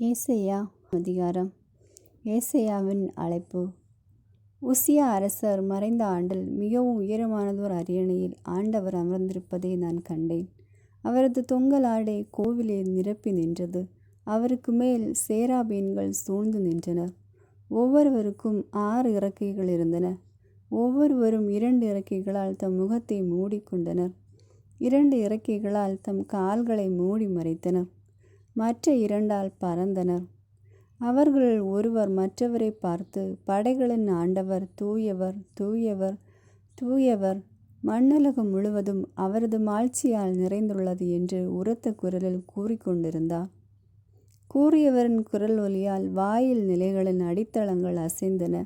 ஏசாயா அதிகாரம். ஏசாயாவின் அழைப்பு. உசியா அரசர் மறைந்த ஆண்டில் மிகவும் உயரமானதோர் அரியணையில் ஆண்டவர் அமர்ந்திருப்பதை நான் கண்டேன். அவரது தொங்கலாடை கோவிலை நிரப்பி நின்றது. அவருக்கு மேல் சேராபீன்கள் சூழ்ந்து நின்றனர். ஒவ்வொருவருக்கும் 6 இறக்கைகள் இருந்தன. ஒவ்வொருவரும் 2 இறக்கைகளால் தம் முகத்தை மூடிக்கொண்டனர். 2 இறக்கைகளால் தம் கால்களை மூடி மறைத்தனர். மற்ற 2ஆல் பறந்தனர். அவர்கள் ஒருவர் மற்றவரை பார்த்து, படைகளின் ஆண்டவர் தூயவர், தூயவர், தூயவர், மண்ணுலகம் முழுவதும் அவரது மாட்சியால் நிறைந்துள்ளது என்று உரத்த குரலில் கூறிக்கொண்டிருந்தார். கூறியவரின் குரல் ஒலியால் வாயில் நிலைகளின் அடித்தளங்கள் அசைந்தன.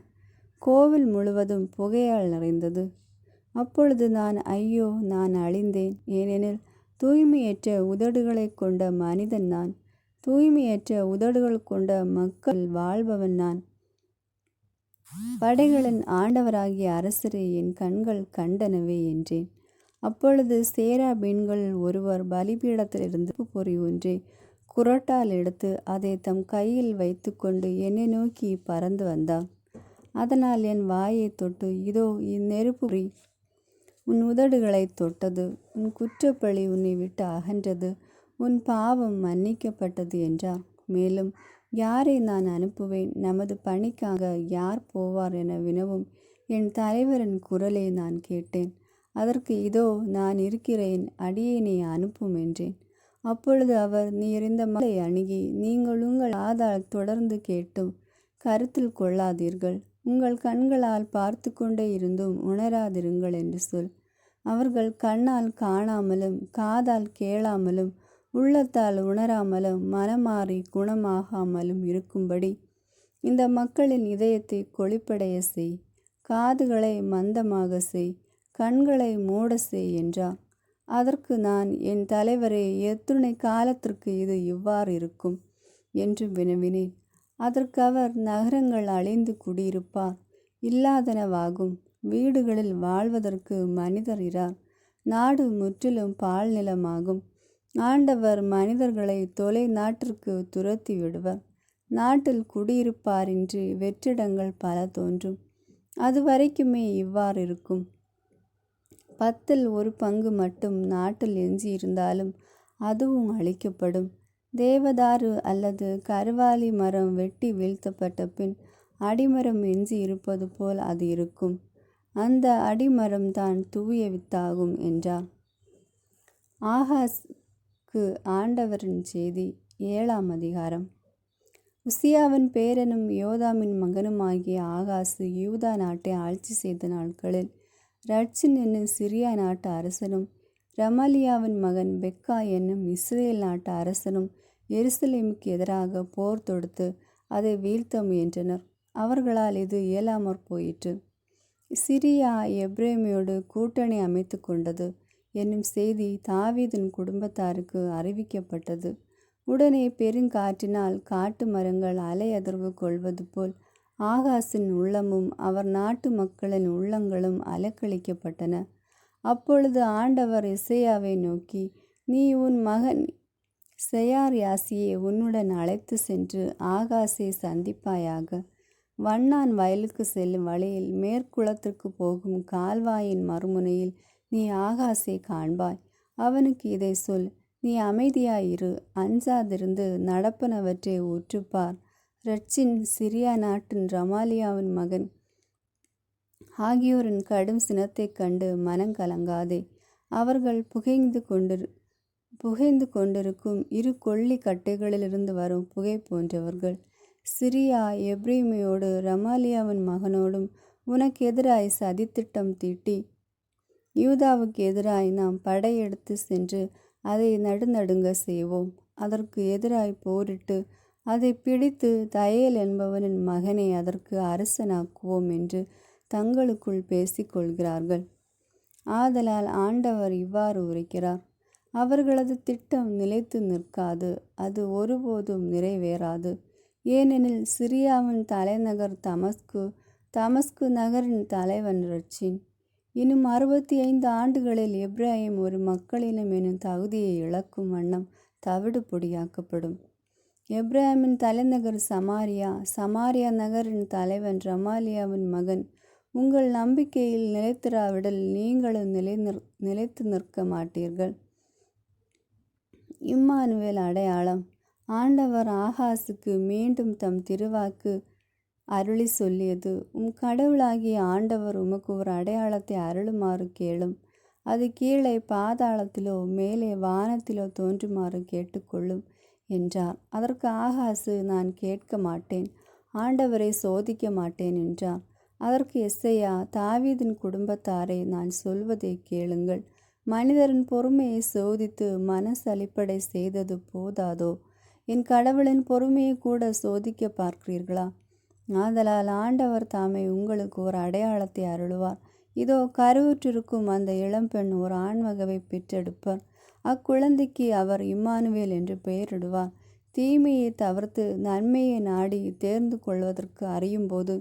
கோவில் முழுவதும் புகையால் நிறைந்தது. அப்பொழுது நான், ஐயோ, நான் அழிந்தேன், ஏனெனில் தூய்மையற்ற உதடுகளை கொண்ட மனிதன் நான், தூய்மையற்ற உதடுகள் கொண்ட மக்கள் வாழ்பவன் நான். படைகளின் ஆண்டவராகிய அரசரை என் கண்கள் கண்டனவே என்றேன். அப்பொழுது சேராபீன்களில் ஒருவர் பலிபீடத்திலிருந்து பொறி ஒன்றை குறட்டால் எடுத்து அதை தம் கையில் வைத்து கொண்டு என்னை நோக்கி பறந்து வந்தார். அதனால் என் வாயை தொட்டு, இதோ இந்நெருப்பு பொறி உன் உதடுகளை தொட்டது, உன் குற்றப்பழி உன்னை விட்டு அகன்றது, உன் பாவம் மன்னிக்கப்பட்டது என்றார். மேலும், யாரை நான் அனுப்புவேன், நமது பணிக்காக யார் போவார் என வினவும் என் தலைவரின் குரலை நான் கேட்டேன். அதற்கு, இதோ நான் இருக்கிறேன், அடியேனை அனுப்பும் என்றேன். அப்பொழுது அவர், நீர் இந்த மக்களை அணுகி, நீங்கள் உங்கள் காதால் தொடர்ந்து கேட்டும் கருத்தில் கொள்ளாதீர்கள், உங்கள் கண்களால் பார்த்து கொண்டே இருந்தும் உணராதிருங்கள் என்று சொல். அவர்கள் கண்ணால் காணாமலும் காதால் கேளாமலும் உள்ளத்தால் உணராமலும் மனமாறி குணமாகாமலும் இருக்கும்படி இந்த மக்களின் இதயத்தை கொழிப்படைய செய், காதுகளை மந்தமாக செய், கண்களை மூட செய் என்றார். அதற்கு நான், என் தலைவரே, எத்துணை காலத்திற்கு இது இவ்வாறு இருக்கும் என்று வினவினேன். அதற்கு அவர், நகரங்கள் அழிந்து குடியிருப்பார் இல்லாதனவாகும், வீடுகளில் வாழ்வதற்கு மனிதர் இரார், நாடு முற்றிலும் பால் நிலமாகும். ஆண்டவர் மனிதர்களை தொலை நாட்டிற்கு துரத்தி விடுவர். நாட்டில் குடியிருப்பாரின்றி வெற்றிடங்கள் பல தோன்றும். அது வரைக்குமே இவ்வாறு இருக்கும். 10ல் 1 பங்கு மட்டும் நாட்டில் எஞ்சியிருந்தாலும் அதுவும் அழிக்கப்படும். தேவதாரு அல்லது கருவாலி மரம் வெட்டி வீழ்த்தப்பட்ட பின் அடிமரம் எஞ்சி இருப்பது போல் அது இருக்கும். அந்த அடிமரம்தான் தூய வித்தாகும் என்றார். ஆகாசுக்கு ஆண்டவரின் செய்தி. 7ஆம் அதிகாரம். உசியாவின் பேரனும் யோதாமின் மகனுமாகிய ஆகாசு யூதா நாட்டை ஆட்சி செய்த நாட்களில் ரட்சின் என்னும் சிரியா நாட்டு அரசனும் ரமலியாவின் மகன் பெக்கா என்னும் இஸ்ரேல் நாட்டு அரசனும் எருசலேமுக்கு எதிராக போர் தொடுத்து அதை வீழ்த்த முயன்றனர். அவர்களால் இது இயலாமற் போயிற்று. சிரியா எப்ரேமியோடு கூட்டணி அமைத்து கொண்டது என்னும் செய்தி தாவீதின் குடும்பத்தாருக்கு அறிவிக்கப்பட்டது. உடனே பெருங்காற்றினால் காட்டு மரங்கள் அலையதிர்வு கொள்வது போல் ஆகாசின் உள்ளமும் அவர் நாட்டு மக்களின் உள்ளங்களும் அலக்களிக்கப்பட்டன. அப்பொழுது ஆண்டவர் எசேயாவை நோக்கி, நீ உன் மகன் செயார்யாசியை உன்னுடன் அழைத்து சென்று ஆகாசை சந்திப்பாயாக. வண்ணான் வயலுக்கு செல்லும் வழியில் மேற்குளத்திற்கு போகும் கால்வாயின் மறுமுனையில் நீ ஆகாசை காண்பாய். அவனுக்கு இதை சொல், நீ அமைதியாயிரு, அஞ்சாதிருந்து நடப்பனவற்றை உற்றுப்பார். ரட்சின், சிரியா நாட்டின் ரமாலியாவின் மகன் ஆகியோரின் கடும் சினத்தைக் கண்டு மனங்கலங்காதே. அவர்கள் புகைந்து கொண்டிருக்கும் 2 கொள்ளி கட்டைகளிலிருந்து வரும் புகை போன்றவர்கள். சிரியா எப்ரேமியோடு ரமாலியாவின் மகனோடும் உனக்கு எதிராய் சதித்திட்டம் தீட்டி யூதாவுக்கு எதிராய் நாம் படையெடுத்து சென்று அதை நடுநடுங்க செய்வோம். அதற்கு எதிராய் போரிட்டு அதை பிடித்து தயேல் என்பவனின் மகனை அதற்கு அரசனாக்குவோம் என்று தங்களுக்குள் பேசிக்கொள்கிறார்கள். ஆதலால் ஆண்டவர் இவ்வாறு உரைக்கிறார், அவர்களது திட்டம் நிலைத்து நிற்காது, அது ஒருபோதும் நிறைவேறாது. ஏனெனில் சிரியாவின் தலைநகர் தமஸ்கு, தமஸ்கு நகரின் தலைவன் ரட்சின். இன்னும் 65 ஆண்டுகளில் எப்ராயிம் ஒரு மக்களினம் எனும் தகுதியை இழக்கும் வண்ணம் தவிடு பொடியாக்கப்படும். எப்ராஹிமின் தலைநகர் சமாரியா, சமாரியா நகரின் தலைவன் ரமாலியாவின் மகன். உங்கள் நம்பிக்கையில் நிலைத்திராவிடல் நீங்களும் நிலைத்து நிற்க மாட்டீர்கள். இம்மானுவேல் அடையாளம். ஆண்டவர் ஆகாசுக்கு மீண்டும் தம் திருவாக்கு அருளி சொல்லியது, உம் கடவுளாகிய ஆண்டவர் உமக்கு ஒரு அடையாளத்தை அருளுமாறு கேளும். அது கீழே பாதாளத்திலோ மேலே வானத்திலோ தோன்றுமாறு கேட்டுக்கொள்ளும் என்றார். அதற்கு ஆகாசு, நான் கேட்க மாட்டேன், ஆண்டவரை சோதிக்க மாட்டேன் என்றார். அதற்கு எசேயா, தாவீதின் குடும்பத்தாரே, நான் சொல்வதை கேளுங்கள். மனிதரின் பொறுமையை சோதித்து மனசலிப்படை செய்தது போதாதோ? என் கடவுளின் பொறுமையை கூட சோதிக்க பார்க்கிறீர்களா? ஆதலால் ஆண்டவர் தாமே உங்களுக்கு ஒரு அடையாளத்தை அருளுவார். இதோ, கருவுற்றிருக்கும் அந்த இளம்பெண் ஒரு ஆண்மகவை பெற்றெடுப்பார். அக்குழந்தைக்கு அவர் இம்மானுவேல் என்று பெயரிடுவார். தீமையை தவிர்த்து நன்மையை நாடி தேர்ந்து கொள்வதற்கு அறியும்போது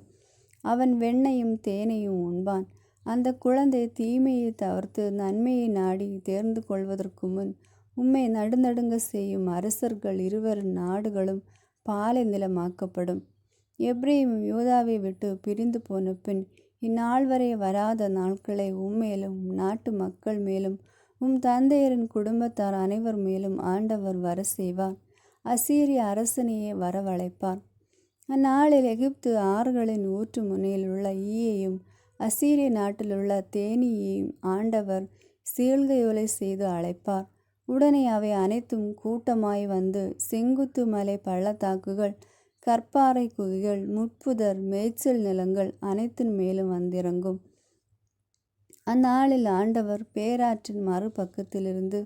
அவன் வெண்ணையும் தேனையும் உண்பான். அந்த குழந்தை தீமையை தவிர்த்து நன்மையை நாடி தேர்ந்து கொள்வதற்கு முன் உம்மை நடுநடுங்க செய்யும் அரசர்கள் இருவரின் நாடுகளும் பாலை நிலமாக்கப்படும். எப்ரேம் யூதாவை விட்டு பிரிந்து போன பின் இந்நாள் வரை வராத நாட்களை உம்மேலும் நாட்டு மக்கள் மேலும் உம் தந்தையரின் குடும்பத்தார் அனைவர் மேலும் ஆண்டவர் வர செய்வார். அசீரிய அரசனையே வரவழைப்பார். அந்நாளில் எகிப்து ஆறுகளின் ஊற்று முனையில் உள்ள ஈயையும் அசீரிய நாட்டிலுள்ள தேனியையும் ஆண்டவர் சீழ்கையொலை செய்து அழைப்பார். உடனே அவை அனைத்தும் கூட்டமாய் வந்து செங்குத்து மலை பள்ளத்தாக்குகள், கற்பாறை குகைகள், முட்புதர், மேய்ச்சல் நிலங்கள் அனைத்தின் மேலும் வந்திறங்கும். அந்நாளில் ஆண்டவர் பேராற்றின் மறுபக்கத்திலிருந்து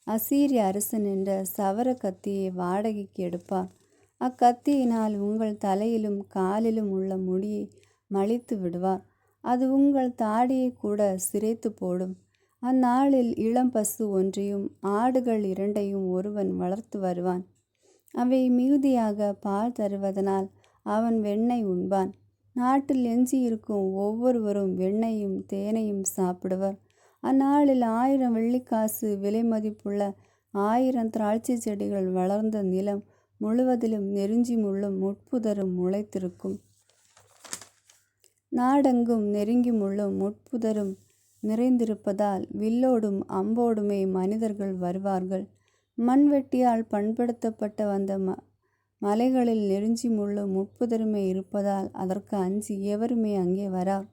அசீரிய அரசன் என்ற சவர கத்தியை வாடகைக்கு எடுப்பார். அக்கத்தியினால் உங்கள் தலையிலும் காலிலும் உள்ள முடியை மழித்து விடுவார். அது உங்கள் தாடியை கூட சிரைத்து போடும். அந்நாளில் இளம் பசு ஒன்றையும் ஆடுகள் 2ஐயும் ஒருவன் வளர்த்து வருவான். அவை மிகுதியாக பால் தருவதனால் அவன் வெண்ணெய் உண்பான். நாட்டில் எஞ்சியிருக்கும் ஒவ்வொருவரும் வெண்ணெயும் தேனையும் சாப்பிடுவர். அந்நாளில் 1000 வெள்ளிக்காசு விலை மதிப்புள்ள 1000 திராட்சை செடிகள் வளர்ந்த நிலம் முழுவதிலும் நெருஞ்சி முள்ளும் முட்புதரும் முளைத்திருக்கும். நாடெங்கும் நெருங்கி முள்ளும் முட்புதரும் நிறைந்திருப்பதால் வில்லோடும் அம்போடுமே மனிதர்கள் வருவார்கள். மண்வெட்டியால் பண்படுத்தப்பட்ட வந்த மலைகளில் நெருஞ்சி முள்ளும் முட்புதருமே இருப்பதால் அதற்கு அஞ்சி எவருமே அங்கே வரார்.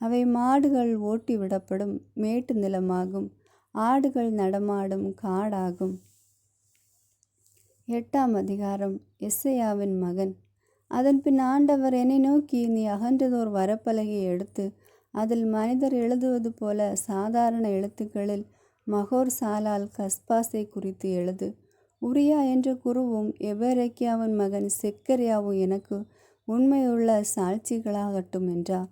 அவை மாடுகள் ஓட்டி விடப்படும் மேட்டு நிலமாகும், ஆடுகள் நடமாடும் காடாகும். 8ஆம் அதிகாரம். எசேயாவின் மகன். அதன்பின் ஆண்டவர் என்னை நோக்கி, நீ அகன்றதோர் வரப்பலகையை எடுத்து அதில் மனிதர் எழுதுவது போல சாதாரண எழுத்துக்களில் மகோர் சாலால் கஸ்பாஸை குறித்து எழுது. உரியா என்ற குருவும் எபேரக்கியாவின் மகன் செக்கரியாவும் எனக்கு உண்மையுள்ள சாட்சிகளாகட்டும் என்றார்.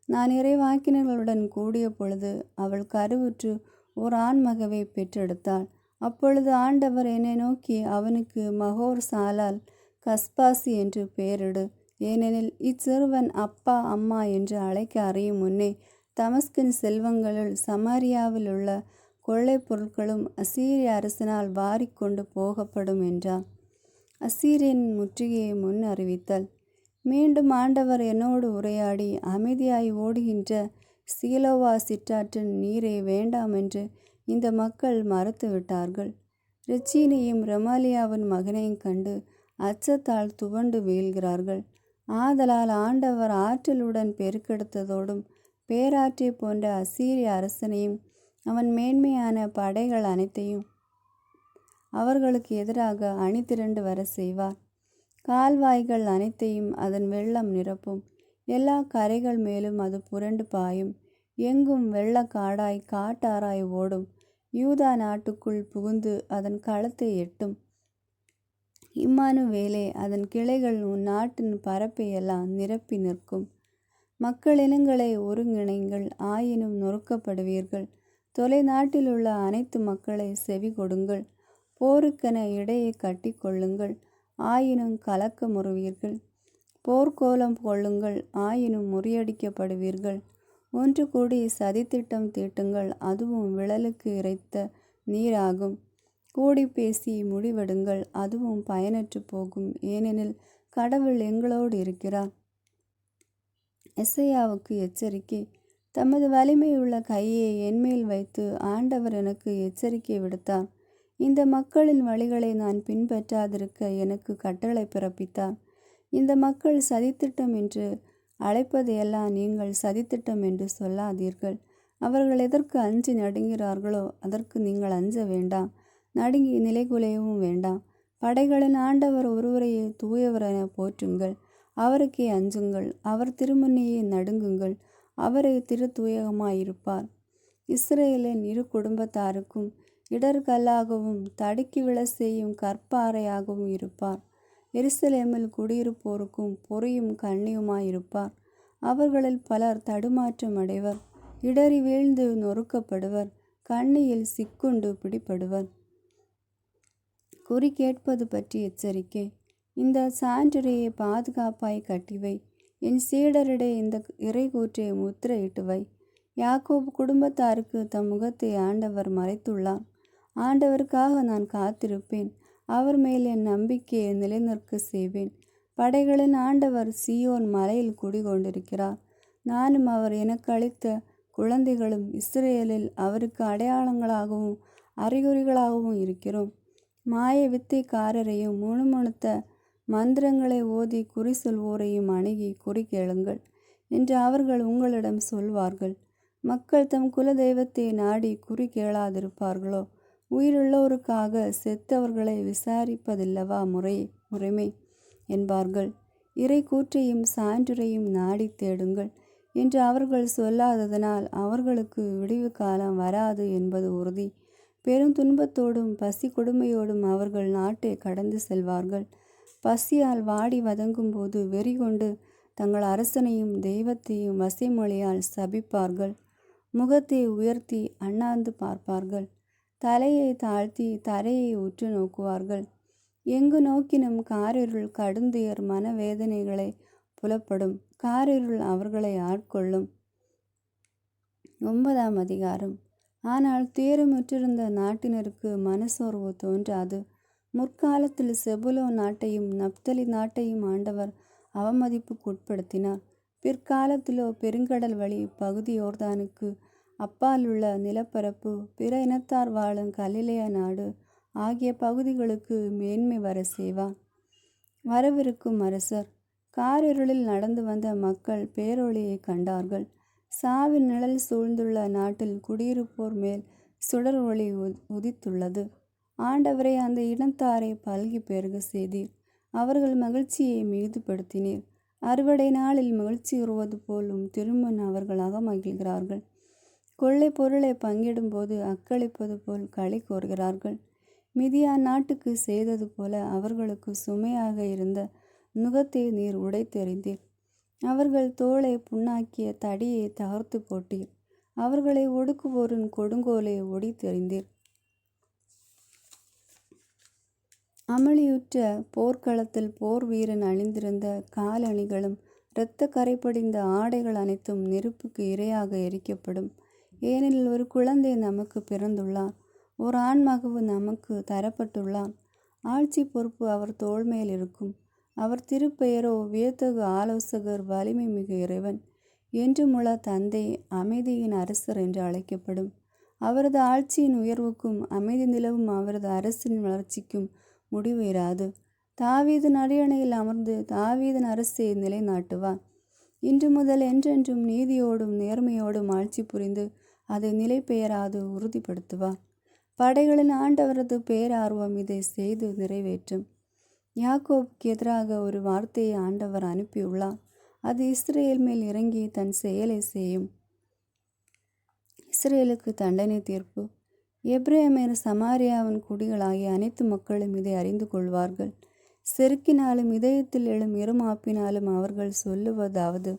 நான் இறைவாக்கினர்களுடன் கூடிய பொழுது அவள் கருவுற்று ஓர் ஆண்மகவை பெற்றெடுத்தாள். அப்பொழுது ஆண்டவர் என்னை நோக்கி, அவனுக்கு மகோர் சாலால் கஸ்பாசி என்று பெயரிடு. ஏனெனில் இச்சிறுவன் அப்பா அம்மா என்று அழைக்க அறியும் முன்னே தமஸ்கின் செல்வங்களுள் சமாரியாவில் உள்ள கொள்ளை பொருட்களும் அசீரிய அரசனால் வாரிக்கொண்டு போகப்படும் என்றார். அசீரியன் முற்றுகையை முன் அறிவித்தல். மீண்டும் ஆண்டவர் என்னோடு உரையாடி, அமைதியாய் ஓடுகின்ற சீலோவா சிற்றாற்றின் நீரை வேண்டாமென்று இந்த மக்கள் மறுத்து விட்டார்கள். ரெச்சீனையும் ரெமாலியாவின் மகனையும் கண்டு அச்சத்தால் துவண்டு வீழ்கிறார்கள். ஆதலால் ஆண்டவர் ஆற்றலுடன் பெருக்கெடுத்ததோடும் பேராற்றை போன்ற அசீரிய அரசனையும் அவன் மேன்மையான படைகள் அனைத்தையும் அவர்களுக்கு எதிராக அணி திரண்டு வர செய்வார். கால்வாய்கள் அனைத்தையும் அதன் வெள்ளம் நிரப்பும். எல்லா கரைகள் மேலும் அது புரண்டு பாயும். எங்கும் வெள்ளக்காடாய் காட்டாராய் ஓடும். யூதா நாட்டுக்குள் புகுந்து அதன் களத்தை எட்டும். இம்மானுவேலே, அதன் கிளைகள் உன் நாட்டின் பரப்பையெல்லாம் நிரப்பி நிற்கும். மக்களினங்களை ஒருங்கிணைங்கள், ஆயினும் நொறுக்கப்படுவீர்கள். தொலை நாட்டில் உள்ள அனைத்து மக்களை செவி கொடுங்கள். போருக்கென இடையை கட்டி கொள்ளுங்கள், ஆயினும் கலக்கமுறுவீர்கள். போர்க்கோலம் கொள்ளுங்கள், ஆயினும் முறியடிக்கப்படுவீர்கள். ஒன்று கூடி சதித்திட்டம் தீட்டுங்கள், அதுவும் விழலுக்கு இறைத்த நீராகும். கூடி பேசி முடிவெடுங்கள், அதுவும் பயனற்று போகும். ஏனெனில் கடவுள் எங்களோடு இருக்கிறார். எசையாவுக்கு எச்சரிக்கை. தமது வலிமையுள்ள கையை என்மேல் வைத்து ஆண்டவர் எனக்கு எச்சரிக்கை விடுத்தார். இந்த மக்களின் வழிகளை நான் பின்பற்றாதிருக்க எனக்கு கட்டளை பிறப்பித்தார். இந்த மக்கள் சதித்திட்டம் என்று அழைப்பதையெல்லாம் நீங்கள் சதித்திட்டம் என்று சொல்லாதீர்கள். அவர்கள் எதற்கு அஞ்சி நடுங்கிறார்களோ அதற்கு நீங்கள் அஞ்ச வேண்டாம், நடுங்கி நிலைகுலையவும் வேண்டாம். படைகளின் ஆண்டவர் ஒருவரையே தூயவர் என போற்றுங்கள், அவருக்கே அஞ்சுங்கள், அவர் திருமுன்னையே நடுங்குங்கள், அவரே திருத்தூயகமாயிருப்பார். இஸ்ரேலின் இரு குடும்பத்தாருக்கும் இடர்கல்லாகவும் தடுக்கி விழ செய்யும் கற்பாறையாகவும் இருப்பார். எருசலேமில் குடியிருப்போருக்கும் பொறியும் கண்ணியுமாயிருப்பார். அவர்களில் பலர் தடுமாற்றம் அடைவர், இடறி வீழ்ந்து நொறுக்கப்படுவர், கண்ணியில் சிக்குண்டு பிடிபடுவர். குறி கேட்பது பற்றி எச்சரிக்கை. இந்த சான்றுரையை பாதுகாப்பாய் கட்டிவை. என் சீடரிடையே இந்த இறைகூற்றை முத்திரையிட்டுவை. யாக்கோபு குடும்பத்தாருக்கு தம் முகத்தை ஆண்டவர் மறைத்துள்ளார். ஆண்டவருக்காக நான் காத்திருப்பேன், அவர் மேல் என் நம்பிக்கையை நிலைநிற்க செய்வேன். படைகளின் ஆண்டவர் சீயோன் மலையில் குடிகொண்டிருக்கிறார். நானும் அவர் எனக்கு அளித்த குழந்தைகளும் இஸ்ரேலில் அவருக்கு அடையாளங்களாகவும் அறிகுறிகளாகவும் இருக்கிறோம். மாய வித்தைக்காரரையும் முணுமுணுத்த மந்திரங்களை ஓதி குறி சொல்வோரையும் அணுகி குறி கேளுங்கள் என்று அவர்கள் உங்களிடம் சொல்வார்கள். மக்கள் தம் குல தெய்வத்தை நாடி குறி கேளாதிருப்பார்களோ? உயிருள்ளோருக்காக செத்தவர்களை விசாரிப்பதில்லவா முறைமை என்பார்கள். இறை கூற்றையும் சான்றுரையும் நாடி தேடுங்கள் என்று அவர்கள் சொல்லாததனால் அவர்களுக்கு விடிவு காலம் வராது என்பது உறுதி. பெரும் துன்பத்தோடும் பசி கொடுமையோடும் அவர்கள் நாட்டை கடந்து செல்வார்கள். பசியால் வாடி வதங்கும் போது வெறி கொண்டு தங்கள் அரசனையும் தெய்வத்தையும் வசைமொழியால் சபிப்பார்கள். முகத்தை உயர்த்தி அண்ணாந்து பார்ப்பார்கள், தலையை தாழ்த்தி தரையை உற்று நோக்குவார்கள். எங்கு நோக்கினும் காரிருள் கடுந்துயர் மனவேதனைகளை புலப்படும். காரிருள் அவர்களை ஆட்கொள்ளும். 9ஆம் அதிகாரம். ஆனால் துயரமுற்றிருந்த நாட்டினருக்கு மனசோர்வு தோன்றாது. முற்காலத்தில் செபுலோ நாட்டையும் நப்தலி நாட்டையும் ஆண்டவர் அவமதிப்புக்கு உட்படுத்தினார். பிற்காலத்திலோ பெருங்கடல் வழி பகுதி யோர்தானுக்கு அப்பாலுள்ள நிலப்பரப்பு, பிற இனத்தார் வாழும் கலிலேய நாடு ஆகிய பகுதிகளுக்கு மேன்மை வர செய்வார். வரவிருக்கும் அரசர். காரிருளில் நடந்து வந்த மக்கள் பேரொளியை கண்டார்கள். சாவின் நிழல் சூழ்ந்துள்ள நாட்டில் குடியிருப்போர் மேல் சுடர் ஒளி உதித்துள்ளது. ஆண்டவரை அந்த இனத்தாரை பல்கி பெருக செய்தீர், அவர்கள் மகிழ்ச்சியை மிகுதிப்படுத்தினீர். அறுவடை நாளில் மகிழ்ச்சியுறுவது போலும் திருமுன் அவர்கள் அகமகிழ்கிறார்கள். கொள்ளை பொருளை பங்கிடும் போது அக்களிப்பது போல் களி கோருகிறார்கள். மிதியான் நாட்டுக்கு செய்தது போல அவர்களுக்கு சுமையாக இருந்த நுகத்தை நீர் உடைத்தெறிந்தீர். அவர்கள் தோளை புண்ணாக்கிய தடியை தகர்த்து போட்டீர். அவர்களை ஒடுக்குவோரின் கொடுங்கோலை ஒடித்தெறிந்தீர். அமளியுற்ற போர்க்களத்தில் போர் வீரன் அணிந்திருந்த காலணிகளும் இரத்த கரைப்படிந்த ஆடைகள் அனைத்தும் நெருப்புக்கு இரையாக எரிக்கப்படும். ஏனெனில் ஒரு குழந்தை நமக்கு பிறந்துள்ளார், ஒரு ஆண்மகவு நமக்கு தரப்பட்டுள்ளார். ஆட்சி பொறுப்பு அவர் தோள் மேல் இருக்கும். அவர் திருப்பெயரோ வியத்தகு ஆலோசகர், வலிமை மிகு இறைவன், என்றுமுள்ள தந்தை, அமைதியின் அரசர் என்று அழைக்கப்படும். அவரது ஆட்சியின் உயர்வுக்கும் அமைதி நிலவும் அவரது அரசின் வளர்ச்சிக்கும் முடிவு இராது. தாவீதின் அரியணையில் அமர்ந்து தாவீதின் அரசை நிலைநாட்டுவார். இன்று முதல் என்றென்றும் நீதியோடும் நேர்மையோடும் ஆட்சி புரிந்து அதை நிலை பெயராது உறுதிப்படுத்துவார். படைகளின் ஆண்டவரது பேரார்வம் இதை செய்து நிறைவேற்றும். யாக்கோபுக்கு எதிராக ஒரு வார்த்தையை ஆண்டவர் அனுப்பியுள்ளார். அது இஸ்ரேல் மேல் இறங்கி தன் செயலை செய்யும். இஸ்ரேலுக்கு தண்டனை தீர்ப்பு. எப்ரேமர் சமாரியாவின் குடிகளாகிய அனைத்து மக்களும் இதை அறிந்து கொள்வார்கள். செருக்கினாலும் இதயத்தில் எழும் இருமாப்பினாலும் அவர்கள் சொல்லுவதாவது: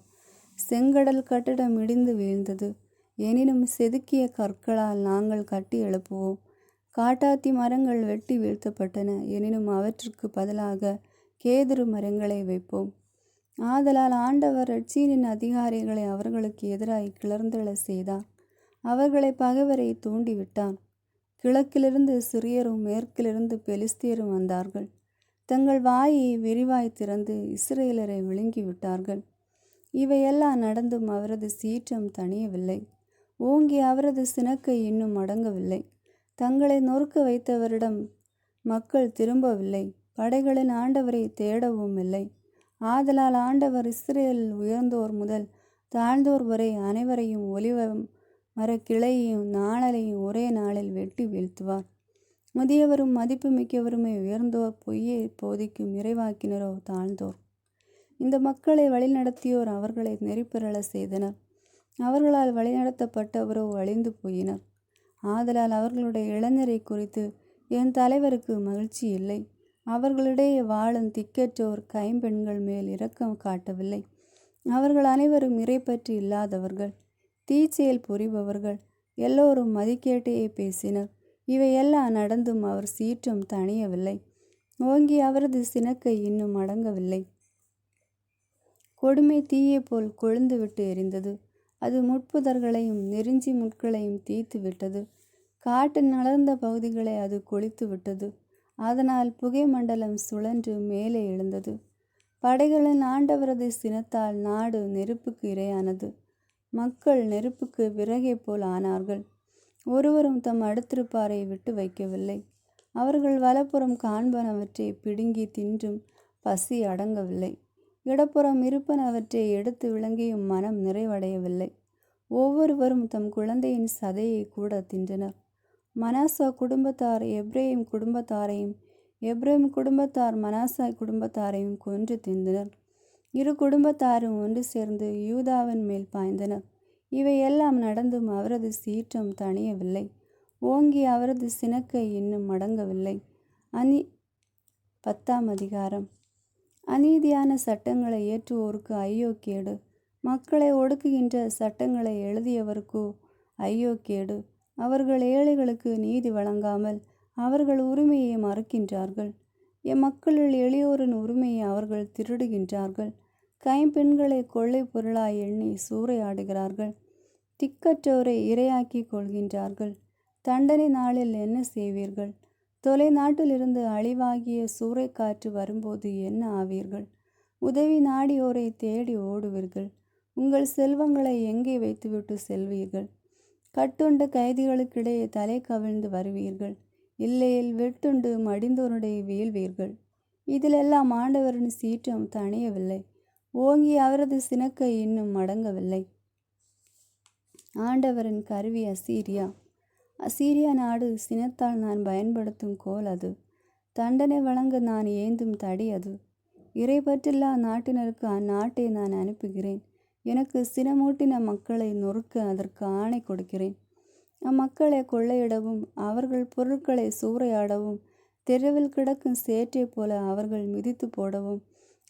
செங்கடல் கட்டடம் இடிந்து வீழ்ந்தது, எனினும் செதுக்கிய கற்களால் நாங்கள் கட்டி எழுப்புவோம். காட்டாத்தி மரங்கள் வெட்டி வீழ்த்தப்பட்டன, எனினும் அவற்றிற்கு பதிலாக கேதுரு மரங்களை வைப்போம். ஆதலால் ஆண்டவர் ரட்சீனின் அதிகாரிகளை அவர்களுக்கு எதிராய் கிளர்ந்தெழ செய்தார். அவர்களை பகைவரை தூண்டிவிட்டார். கிழக்கிலிருந்து சிறியரும் மேற்கிலிருந்து பெலிஸ்தியரும் வந்தார்கள். தங்கள் வாயை விரிவாய் திறந்து இஸ்ரேலரை விழுங்கிவிட்டார்கள். இவையெல்லாம் நடந்தும் அவரது சீற்றம் தணியவில்லை. ஓங்கி அவரது சினக்கை இன்னும் அடங்கவில்லை. தங்களை நொறுக்க வைத்தவரிடம் மக்கள் திரும்பவில்லை. படைகளின் ஆண்டவரை தேடவும் இல்லை. ஆதலால் ஆண்டவர் இஸ்ரேலில் உயர்ந்தோர் முதல் தாழ்ந்தோர் வரை அனைவரையும் ஒலிவ மரக்கிளையையும் நாணலையும் ஒரே நாளில் வெட்டி வீழ்த்துவார். முதியவரும் மதிப்பு மிக்கவருமே உயர்ந்தோர், பொய்யை போதிக்கும் இறைவாக்கினரோ தாழ்ந்தோர். இந்த மக்களை வழிநடத்தியோர் அவர்களை நெறிப்பெறல செய்தனர். அவர்களால் வழிநடத்தப்பட்டவரோ அழிந்து போயினர். ஆதலால் அவர்களுடைய இளைஞரை குறித்து என் தலைவருக்கு மகிழ்ச்சி இல்லை. அவர்களிடையே வாழும் திக்கற்றோர் கைம்பெண்கள் மேல் இரக்கம் காட்டவில்லை. அவர்கள் அனைவரும் இறைப்பற்றி இல்லாதவர்கள், தீச்செயல் புரிபவர்கள். எல்லோரும் மதிக்கேட்டையே பேசினர். இவையெல்லாம் நடந்தும் அவர் சீற்றம் தணியவில்லை. ஓங்கி அவரது சினக்கை இன்னும் அடங்கவில்லை. கொடுமை தீயை போல் கொழுந்துவிட்டு எரிந்தது. அது முட்புதர்களையும் நெருஞ்சி முட்களையும் தீத்து விட்டது. காட்டு நலர்ந்த பகுதிகளை அது கொளித்து விட்டது. அதனால் புகை மண்டலம் சுழன்று மேலே எழுந்தது. படைகளின் ஆண்டவரது சினத்தால் நாடு நெருப்புக்கு இரையானது. மக்கள் நெருப்புக்கு விறகை போல் ஆனார்கள். ஒருவரும் தம் அடுத்திருப்பாரை விட்டு வைக்கவில்லை. அவர்கள் வலப்புறம் காண்பனவற்றை பிடுங்கி தின்றும் பசி அடங்கவில்லை. இடப்புறம் இருப்பனவற்றை எடுத்து விளங்கியும் மனம் நிறைவடையவில்லை. ஒவ்வொருவரும் தம் குழந்தையின் சதையை கூட தின்றனர். மனாசா குடும்பத்தார் எப்ரேம் குடும்பத்தாரையும், எப்ரேம் குடும்பத்தார் மனாசா குடும்பத்தாரையும் கொன்று தின்றனர். இரு குடும்பத்தாரும் ஒன்று சேர்ந்து யூதாவின் மேல் பாய்ந்தனர். இவையெல்லாம் நடந்தும் அவரது சீற்றம் தணியவில்லை. ஓங்கி அவரது சினக்கை இன்னும் அடங்கவில்லை. 10ஆம் அதிகாரம். அநீதியான சட்டங்களை இயற்றுவோருக்கு ஐயோ கேடு. மக்களை ஒடுக்குகின்ற சட்டங்களை எழுதியவருக்கோ ஐயோ கேடு. அவர்கள் ஏழைகளுக்கு நீதி வழங்காமல் அவர்கள் உரிமையை மறுக்கின்றார்கள். மக்களில் எளியோரின் உரிமையை அவர்கள் திருடுகின்றார்கள். கைம்பெண்களை கொள்ளை பொருளாய் எண்ணி சூறையாடுகிறார்கள். திக்கற்றோரை இரையாக்கி கொள்கின்றார்கள். தண்டனை நாளில் என்ன செய்வீர்கள்? தொலை நாட்டிலிருந்து அழிவாகிய சூறைக்காற்று வரும்போது என்ன ஆவீர்கள்? உதவி நாடியோரை தேடி ஓடுவீர்கள். உங்கள் செல்வங்களை எங்கே வைத்துவிட்டு செல்வீர்கள்? கட்டுண்ட கைதிகளுக்கிடையே தலை கவிழ்ந்து வருவீர்கள். இல்லையில் வெட்டுண்டு மடிந்தோருடைய வீழ்வீர்கள். இதிலெல்லாம் ஆண்டவரின் சீற்றம் தணியவில்லை. ஓங்கி அவரது சினக்கை இன்னும் அடங்கவில்லை. ஆண்டவரின் கருவி அசீரியா. அசீரியா நாடு சினத்தால் நான் பயன்படுத்தும் கோல் அது. தண்டனை வழங்க நான் ஏந்தும் தடி அது. இறைப்பற்றில்லா நாட்டினருக்கு அந்நாட்டை நான் அனுப்புகிறேன். எனக்கு சினமூட்டின மக்களை நொறுக்க அதற்கு ஆணை கொடுக்கிறேன். அம்மக்களை கொள்ளையிடவும் அவர்கள் பொருட்களை சூறையாடவும் தெருவில் கிடக்கும் சேற்றை போல அவர்கள் மிதித்து போடவும்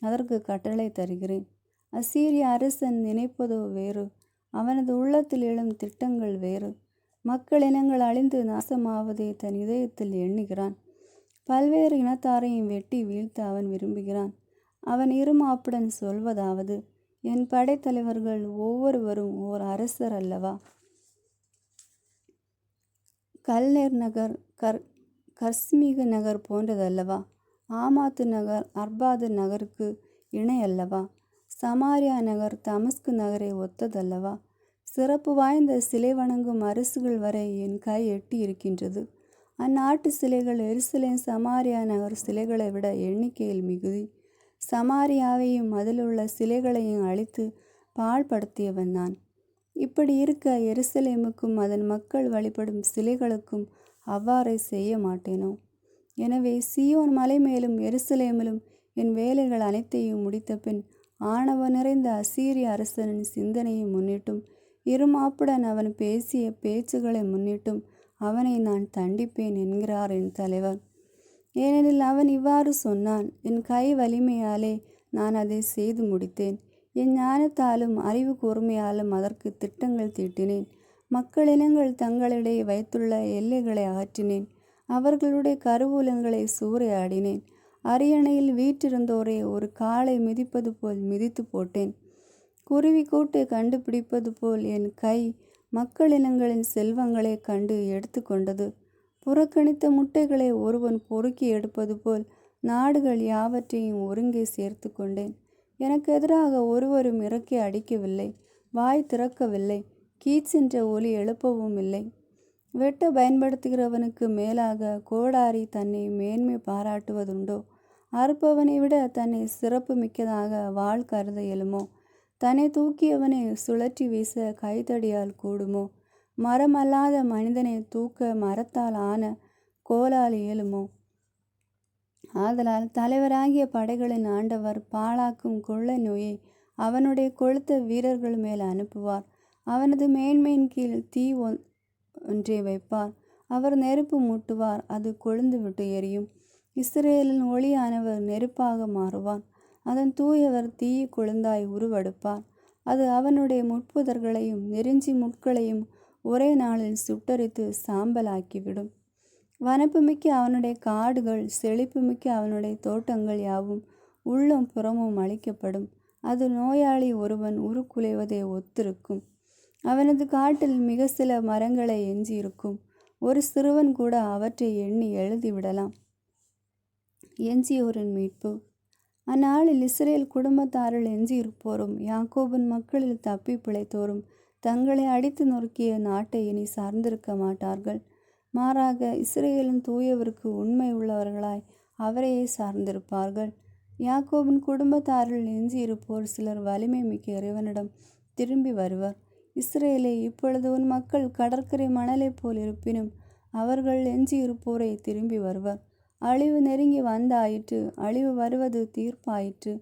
அதற்கு கட்டளை தருகிறேன். அசீரிய அரசன் நினைப்பதோ வேறு, அவனது உள்ளத்தில் எழும் திட்டங்கள் வேறு. மக்கள் இனங்கள் அழிந்து நாசமாவதை தன் இதயத்தில் எண்ணுகிறான். பல்வேறு இனத்தாரையும் வெட்டி வீழ்த்த அவன் விரும்புகிறான். அவன் இருமாப்புடன் சொல்வதாவது, என் படைத்தலைவர்கள் ஒவ்வொருவரும் ஓர் அரசர் அல்லவா? கல்நேர் நகர் கர்ஸ்மீக நகர் போன்றதல்லவா? ஆமாத்து நகர் அர்பாது நகருக்கு இணை அல்லவா? சமாரியா நகர் தமஸ்கு நகரை ஒத்ததல்லவா? சிறப்பு வாய்ந்த சிலை வணங்கும் அரசுகள் வரை என் கை எட்டி இருக்கின்றது. அந்நாட்டு சிலைகள் எருசலேம் சமாரியா நகர் சிலைகளை விட எண்ணிக்கையில் மிகுதி. சமாரியாவையும் அதிலுள்ள சிலைகளையும் அழித்து பாழ்படுத்தியவன் நான். இப்படி இருக்க எருசலேமுக்கும் அதன் மக்கள் வழிபடும் சிலைகளுக்கும் அவ்வாறே செய்ய மாட்டேனோ? எனவே சீயோன் மலை மேலும் எருசலேமிலும் என் வேலைகள் அனைத்தையும் முடித்த பின் ஆணவ நிறைந்த அசீரிய அரசனின் சிந்தனையை முன்னிட்டும் இருமாப்புடன் அவன் பேசிய பேச்சுகளை முன்னிட்டும் அவனை நான் தண்டிப்பேன் என்கிறார் என் தலைவர். ஏனெனில் அவன் இவ்வாறு சொன்னான், என் கை வலிமையாலே நான் அதை செய்து முடித்தேன். என் ஞானத்தாலும் அறிவு கூர்மையாலும் அதற்கு திட்டங்கள் தீட்டினேன். மக்களினங்கள் தங்களிடையே வைத்துள்ள எல்லைகளை அகற்றினேன். அவர்களுடைய கருவூலங்களை சூறையாடினேன். அரியணையில் வீற்றிருந்தோரை ஒரு காளை மிதிப்பது போல் மிதித்து போட்டேன். குருவி கூட்டை கண்டுபிடிப்பது போல் என் கை மக்களினங்களின் செல்வங்களை கண்டு எடுத்து கொண்டது. புறக்கணித்த முட்டைகளை ஒருவன் பொறுக்கி எடுப்பது போல் நாடுகள் யாவற்றையும் ஒருங்கே சேர்த்து கொண்டேன். எனக்கு எதிராக ஒருவரும் இறக்கி அடிக்கவில்லை, வாய் திறக்கவில்லை, கீச்சென்ற ஒலி எழுப்பவும் இல்லை. வெட்ட பயன்படுத்துகிறவனுக்கு மேலாக கோடாரி தன்னை மேன்மை பாராட்டுவதுண்டோ? அறுப்பவனை விட தன்னை சிறப்பு மிக்கதாக வாள் கருத இயலுமோ? தன்னை தூக்கியவனை சுழற்றி வீச கைத்தடியால் கூடுமோ? மரம் அல்லாத மனிதனை தூக்க மரத்தால் ஆன கோலால் இயலுமோ? ஆதலால் தலைவராகிய படைகளின் ஆண்டவர் பாழாக்கும் கொள்ளை நோயை அவனுடைய கொழுத்த வீரர்கள் மேல் அனுப்புவார். அவனது மேன்மையின் கீழ் தீ ஒன்றை வைப்பார். அவர் நெருப்பு மூட்டுவார், அது கொழுந்து விட்டு எரியும். இஸ்ரேலின் ஒளியானவர் நெருப்பாக மாறுவார். அதன் தூயவர் தீய கொழுந்தாய் உருவெடுப்பார். அது அவனுடைய முட்புதர்களையும் நெருஞ்சி முட்களையும் ஒரே நாளில் சுட்டரித்து சாம்பலாக்கிவிடும். வனப்புமிக்க அவனுடைய காடுகள், செழிப்புமிக்க அவனுடைய தோட்டங்கள் யாவும் உள்ளும் புறமும் அழிக்கப்படும். அது நோயாளி ஒருவன் உருக்குலைவதை ஒத்திருக்கும். அவனது காட்டில் மிக சில மரங்களை எஞ்சியிருக்கும். ஒரு சிறுவன் கூட அவற்றை எண்ணி எழுதிவிடலாம். எஞ்சியோரின் மீட்பு. அந்நாளில் இஸ்ரேல் குடும்பத்தாரில் எஞ்சியிருப்போரும் யாக்கோபின் மக்களில் தப்பி பிழைத்தோரும் தங்களை அடித்து நொறுக்கிய நாட்டை இனி சார்ந்திருக்க மாட்டார்கள். மாறாக இஸ்ரேலின் தூயவருக்கு உண்மை உள்ளவர்களாய் அவரையே சார்ந்திருப்பார்கள். யாக்கோபின் குடும்பத்தாரில் எஞ்சியிருப்போர் சிலர் வலிமை மிக்க இறைவனிடம் திரும்பி வருவர். இஸ்ரேலே, இப்பொழுது உன் மக்கள் கடற்கரை மணலைப் போல் இருப்பினும் அவர்கள் எஞ்சியிருப்போரை திரும்பி வருவர். அழிவு நெருங்கி வந்தாயிற்று, அழிவு வருவது தீர்ப்பாயிற்று.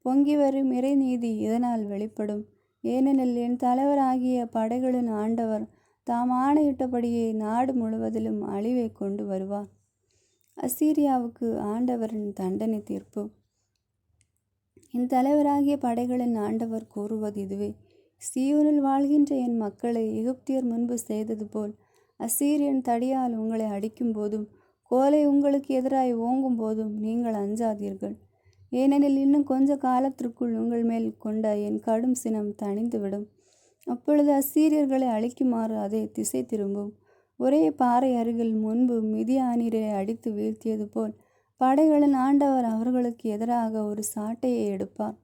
பொங்கி வரும் இறைநீதி இதனால் வெளிப்படும். ஏனெனில் என் தலைவராகிய படைகளின் ஆண்டவர் தாம் ஆணையிட்டபடியே நாடு முழுவதிலும் அழிவை கொண்டு வருவார். அசீரியாவுக்கு ஆண்டவரின் தண்டனை தீர்ப்பு. என் தலைவராகிய படைகளின் ஆண்டவர் கூறுவது இதுவே: சீயோனில் வாழ்கின்ற என் மக்களை எகிப்தியர் முன்பு செய்தது போல் அசீரியன் தடியால் உங்களை அடிக்கும் போதும் கோலை உங்களுக்கு எதிராய் ஓங்கும் போதும் நீங்கள் அஞ்சாதீர்கள். ஏனெனில் இன்னும் கொஞ்ச காலத்திற்குள் உங்கள் மேல் கொண்ட என் கடும் சினம் தணிந்துவிடும். அப்பொழுது அசீரியர்களை அழிக்குமாறு அதை திசை திரும்பும். ஒரே பாறை அருகில் முன்பு மிதியானியரை அடித்து வீழ்த்தியது போல் படைகளின் ஆண்டவர் அவர்களுக்கு எதிராக ஒரு சாட்டையை எடுப்பார்.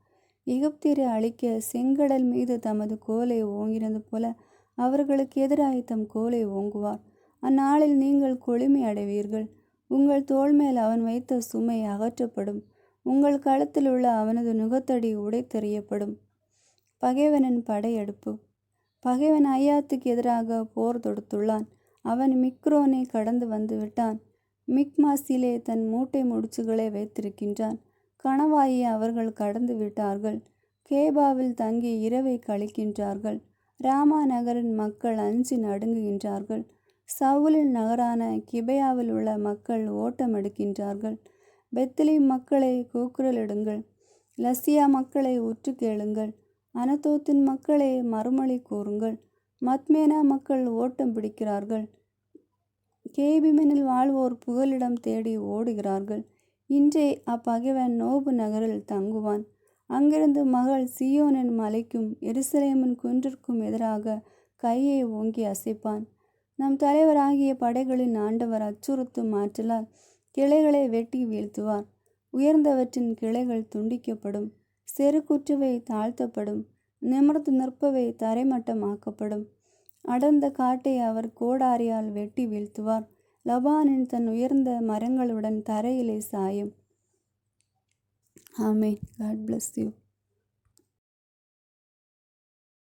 எகிப்தியரை அழிக்க செங்கடல் மீது தமது கோலை ஓங்கினது போல அவர்களுக்கு எதிராய் தம் கோலை ஓங்குவார். அந்நாளில் நீங்கள் கொழுமை அடைவீர்கள். உங்கள் தோள் மேல் அவன் வைத்த சுமை அகற்றப்படும். உங்கள் கழுத்தில் உள்ள அவனது நுகத்தடி உடைத்தெறியப்படும். பகைவனின் படையெடுப்பு. பகைவன் ஐயாத்துக்கு எதிராக போர் தொடுத்துள்ளான். அவன் மிக்ரோனை கடந்து வந்து விட்டான். மிக்மாசிலே தன் மூட்டை முடிச்சுகளை வைத்திருக்கின்றான். கணவாயை அவர்கள் கடந்து விட்டார்கள். கேபாவில் தங்கி இரவை கழிக்கின்றார்கள். ராமா நகரின் மக்கள் அஞ்சி நடுங்குகின்றார்கள். சவுலின் நகரான கிபையாவில் உள்ள மக்கள் ஓட்டம் எடுக்கின்றார்கள். பெத்லீம் மக்களை கூக்குரலிடுங்கள். லசியா மக்களை உற்று கேளுங்கள். அனதோத்தின் மக்களை மறுமொழி கூறுங்கள். மத்மேனா மக்கள் ஓட்டம் பிடிக்கிறார்கள். கேபிமெனில் வாழ்வோர் புகலிடம் தேடி ஓடுகிறார்கள். இன்றே அப்பகைவன் நோபு நகரில் தங்குவான். அங்கிருந்து மகள் சீயோனின் மலைக்கும் எருசலேமின் குன்றிற்கும் எதிராக கையை ஓங்கி அசைப்பான். நம் தலைவராகிய படைகளின் ஆண்டவர் அச்சுறுத்தும் ஆற்றலால் கிளைகளை வெட்டி வீழ்த்துவார். உயர்ந்தவற்றின் கிளைகள் துண்டிக்கப்படும். செருக்குற்றவை தாழ்த்தப்படும். நிமிர்ந்து நிற்பவை தரைமட்டமாக்கப்படும். அடர்ந்த காட்டை அவர் கோடாரியால் வெட்டி வீழ்த்துவார். லபானின் தன் உயர்ந்த மரங்களுடன் தரையிலே சாயும். ஆமென். God bless you.